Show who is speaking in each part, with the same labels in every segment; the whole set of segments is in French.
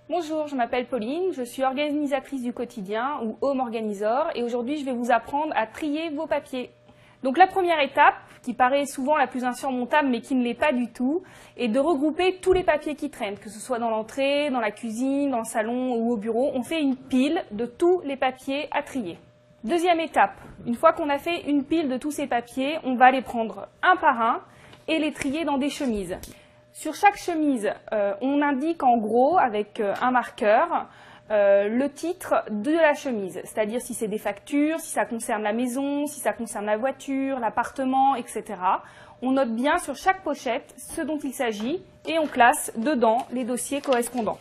Speaker 1: Bonjour, je m'appelle Pauline, je suis organisatrice du quotidien ou Home Organizor et aujourd'hui je vais vous apprendre à trier vos papiers. Donc la première étape, qui paraît souvent la plus insurmontable mais qui ne l'est pas du tout, est de regrouper tous les papiers qui traînent, que ce soit dans l'entrée, dans la cuisine, dans le salon ou au bureau. On fait une pile de tous les papiers à trier. Deuxième étape, une fois qu'on a fait une pile de tous ces papiers, on va les prendre un par un et les trier dans des chemises. Sur chaque chemise, on indique en gros avec un marqueur le titre de la chemise, c'est-à-dire si c'est des factures, si ça concerne la maison, si ça concerne la voiture, l'appartement, etc. On note bien sur chaque pochette ce dont il s'agit et on classe dedans les dossiers correspondants.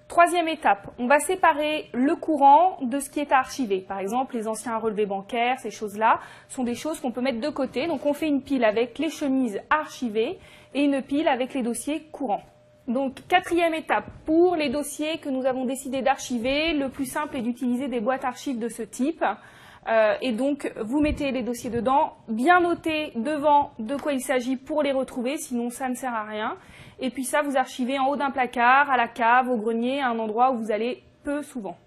Speaker 1: Troisième étape, on va séparer le courant de ce qui est à archiver. Par exemple, les anciens relevés bancaires, ces choses-là, sont des choses qu'on peut mettre de côté. Donc on fait une pile avec les chemises archivées et une pile avec les dossiers courants. Donc quatrième étape, pour les dossiers que nous avons décidé d'archiver, le plus simple est d'utiliser des boîtes archives de ce type. Et donc vous mettez les dossiers dedans, bien noter devant de quoi il s'agit pour les retrouver, sinon ça ne sert à rien. Et puis ça, vous archivez en haut d'un placard, à la cave, au grenier, à un endroit où vous allez peu souvent.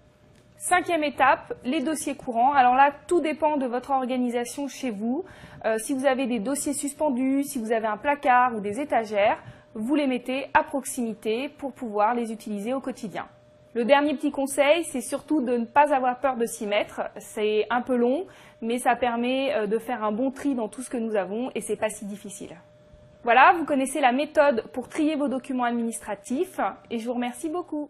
Speaker 1: Cinquième étape, les dossiers courants. Alors là, tout dépend de votre organisation chez vous. Si vous avez des dossiers suspendus, si vous avez un placard ou des étagères, vous les mettez à proximité pour pouvoir les utiliser au quotidien. Le dernier petit conseil, c'est surtout de ne pas avoir peur de s'y mettre. C'est un peu long, mais ça permet de faire un bon tri dans tout ce que nous avons et c'est pas si difficile. Voilà, vous connaissez la méthode pour trier vos documents administratifs et je vous remercie beaucoup.